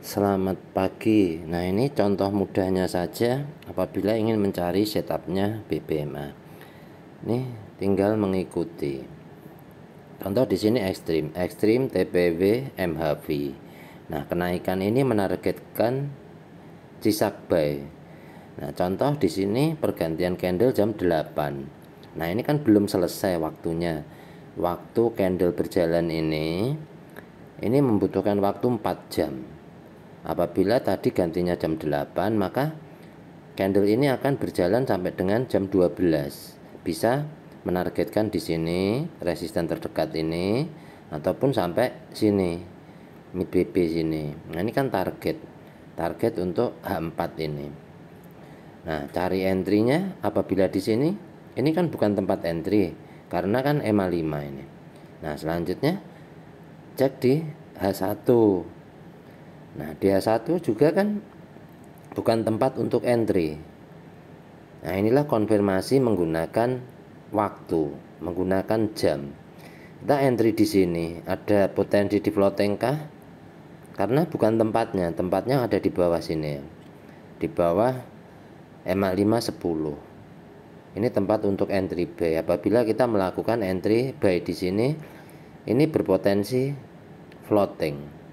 Selamat pagi. Nah, ini contoh mudahnya saja apabila ingin mencari setupnya BBMA. Ini tinggal mengikuti. Contoh di sini ekstrim TPW MHV. Nah, kenaikan ini menargetkan Cisak buy. Nah, contoh di sini pergantian candle jam 8. Nah, ini kan belum selesai waktunya. Waktu candle berjalan ini membutuhkan waktu 4 jam. Apabila tadi gantinya jam 8, maka candle ini akan berjalan sampai dengan jam 12. Bisa menargetkan di sini resisten terdekat ini ataupun sampai sini mid BB sini. Nah, ini kan target untuk H4 ini. Nah, cari entry-nya apabila di sini ini kan bukan tempat entry karena kan EMA 5 ini. Nah, selanjutnya cek di H1. Nah, di H1 juga kan bukan tempat untuk entry. Nah, inilah konfirmasi menggunakan waktu, menggunakan jam. Kita entry di sini, ada potensi di floating kah? Karena bukan tempatnya ada di bawah sini. Di bawah EMA 5 10. Ini tempat untuk entry buy. Apabila kita melakukan entry buy di sini, ini berpotensi floating.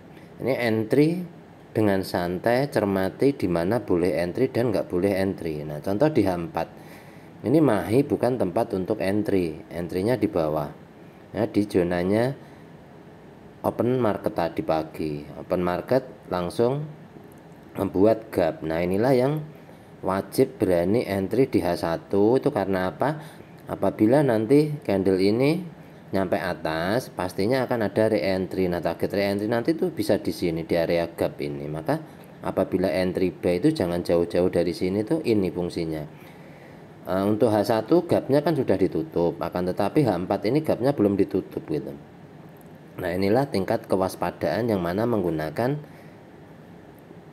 Ini entry dengan santai, cermati di mana boleh entry dan nggak boleh entry. Nah, contoh di H4. Ini mahi bukan tempat untuk entry. Entry-nya di bawah. Ya, di zonanya open market tadi pagi. Open market langsung membuat gap. Nah, inilah yang wajib berani entry di H1 itu karena apa? Apabila nanti candle ini nyampe atas, pastinya akan ada re-entry. Nah, target re-entry nanti tuh bisa di sini di area gap ini. Maka apabila entry buy itu jangan jauh-jauh dari sini tuh, ini fungsinya. Untuk H1 gapnya kan sudah ditutup, akan tetapi H4 ini gapnya belum ditutup gitu. Nah, inilah tingkat kewaspadaan yang mana menggunakan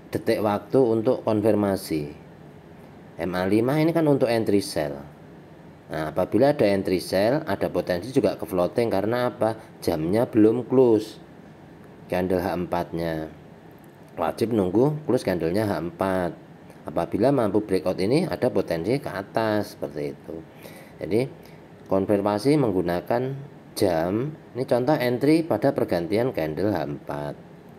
detik waktu untuk konfirmasi. MA5 ini kan untuk entry sell. Nah, apabila ada entry sell, ada potensi juga ke floating karena apa? Jamnya belum close. Candle H4-nya. Wajib nunggu close candlenya H4. Apabila mampu breakout ini ada potensi ke atas seperti itu. Jadi, konfirmasi menggunakan jam. Ini contoh entry pada pergantian candle H4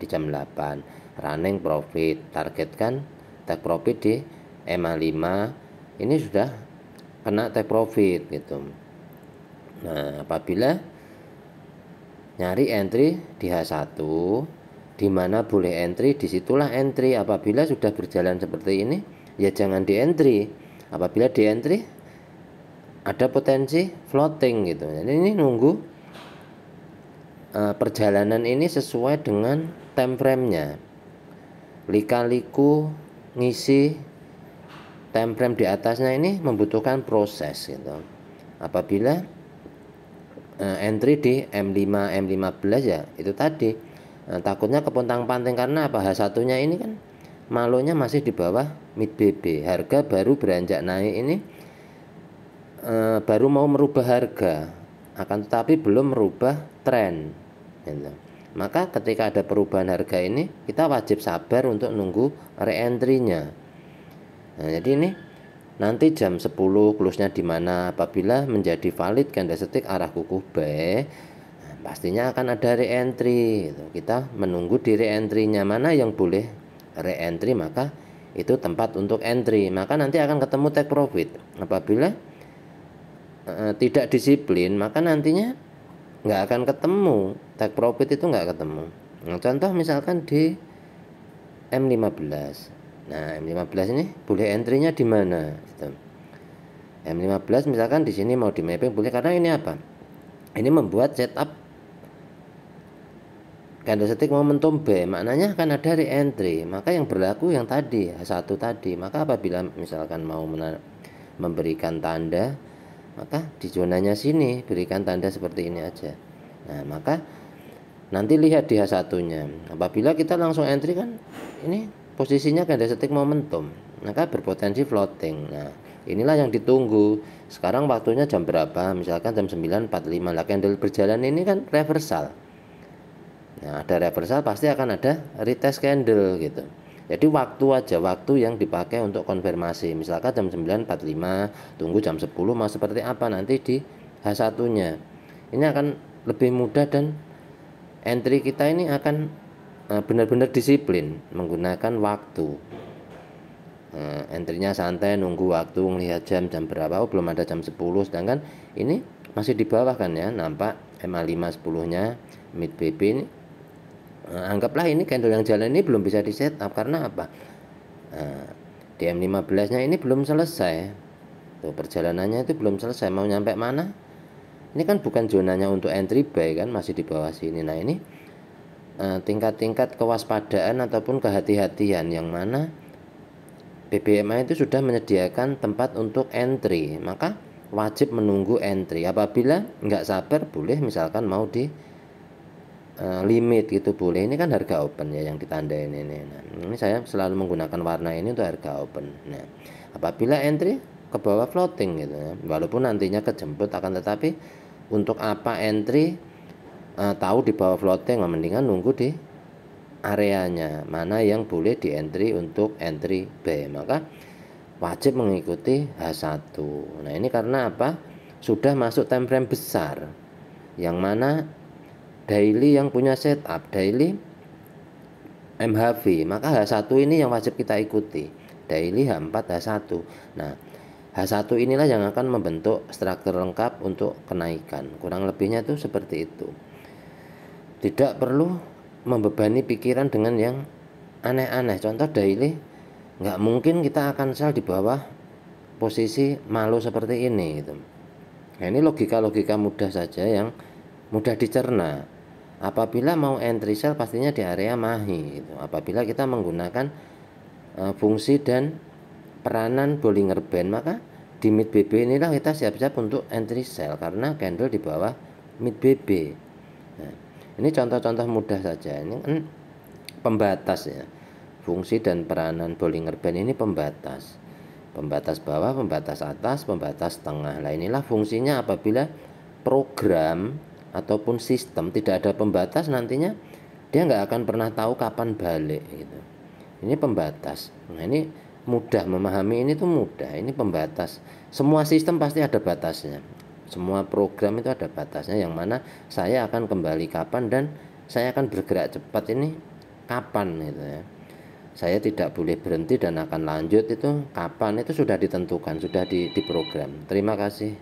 di jam 8. Running profit, targetkan take profit di EMA 5. Ini sudah kena take profit gitu. Nah, apabila nyari entry di H1 di mana boleh entry, disitulah entry. Apabila sudah berjalan seperti ini, ya jangan di entry. Apabila di entry ada potensi floating gitu. Jadi ini nunggu perjalanan ini sesuai dengan time frame-nya. Lika-liku ngisi time frame di atasnya ini membutuhkan proses gitu. Apabila entry di M5 M15 ya itu tadi takutnya kepontang-panting karena apa? H1-nya ini kan malonya masih di bawah mid BB. Harga baru beranjak naik ini baru mau merubah harga, akan tetapi belum merubah tren gitu. Maka ketika ada perubahan harga ini kita wajib sabar untuk nunggu re-entry-nya. Nah, jadi ini nanti jam 10 close-nya di mana. Apabila menjadi valid candlestick arah kukuh buy, nah, pastinya akan ada re-entry gitu. Kita menunggu di re-entry-nya, mana yang boleh re-entry maka itu tempat untuk entry. Maka nanti akan ketemu take profit. Apabila tidak disiplin, maka nantinya nggak akan ketemu take profit, itu nggak ketemu. Nah, contoh misalkan di M15. Nah, M15 ini boleh entry-nya di mana? Gitu. M15 misalkan di sini mau di mapping boleh, karena ini apa? Ini membuat setup candlestick momentum buy, maknanya akan ada re-entry. Maka yang berlaku yang tadi, H1 tadi. Maka apabila misalkan mau memberikan tanda, maka di zonanya sini berikan tanda seperti ini aja. Nah, maka nanti lihat di H1-nya. Apabila kita langsung entry kan ini posisinya candlestick momentum, maka berpotensi floating. Nah, inilah yang ditunggu. Sekarang waktunya jam berapa? Misalkan jam 9.45. Lah candle berjalan ini kan reversal. Nah, ada reversal pasti akan ada retest candle gitu. Jadi waktu aja, waktu yang dipakai untuk konfirmasi. Misalkan jam 9.45, tunggu jam 10 mau seperti apa nanti di H1-nya. Ini akan lebih mudah dan entry kita ini akan benar-benar disiplin menggunakan waktu. Entry-nya santai, nunggu waktu, melihat jam berapa. Oh, belum ada jam 10, sedangkan ini masih di bawah kan ya, nampak MA5 10-nya mid BB ini. Anggaplah ini candle yang jalan ini belum bisa di setup karena apa? DM15-nya ini belum selesai. Tuh, perjalanannya itu belum selesai, mau nyampe mana? Ini kan bukan zonanya untuk entry buy kan, masih di bawah sini. Nah, ini tingkat-tingkat kewaspadaan ataupun kehati-hatian yang mana BBMA itu sudah menyediakan tempat untuk entry, maka wajib menunggu entry. Apabila nggak sabar, boleh misalkan mau di limit gitu boleh. Ini kan harga open ya yang ditandain ini. Nah, ini saya selalu menggunakan warna ini untuk harga open. Nah, apabila entry ke bawah floating gitu ya, walaupun nantinya kejemput, akan tetapi untuk apa entry tahu di bawah floating, mendingan nunggu di areanya mana yang boleh di entry untuk entry buy, maka wajib mengikuti H1. Nah, ini karena apa? Sudah masuk time frame besar yang mana daily yang punya setup daily MHV, maka H1 ini yang wajib kita ikuti, daily H4 H1. Nah, H1 inilah yang akan membentuk struktur lengkap untuk kenaikan. Kurang lebihnya itu seperti itu. Tidak perlu membebani pikiran dengan yang aneh-aneh. Contoh daily, nggak mungkin kita akan sell di bawah posisi malu seperti ini gitu. Nah, ini logika-logika mudah saja yang mudah dicerna. Apabila mau entry sell pastinya di area mahi gitu. Apabila kita menggunakan fungsi dan peranan Bollinger Band, maka di mid BB inilah kita siap-siap untuk entry sell karena candle di bawah mid BB. Nah, ini contoh-contoh mudah saja. Ini kan pembatas ya. Fungsi dan peranan Bollinger Band ini pembatas. Pembatas bawah, pembatas atas, pembatas tengah. Nah, inilah fungsinya apabila program ataupun sistem tidak ada pembatas, nantinya dia nggak akan pernah tahu kapan balik gitu. Ini pembatas. Nah, ini mudah memahami, ini tuh mudah. Ini pembatas. Semua sistem pasti ada batasnya. Semua program itu ada batasnya, yang mana saya akan kembali kapan dan saya akan bergerak cepat ini kapan gitu ya. Saya tidak boleh berhenti dan akan lanjut itu kapan, itu sudah ditentukan, sudah diprogram. Terima kasih.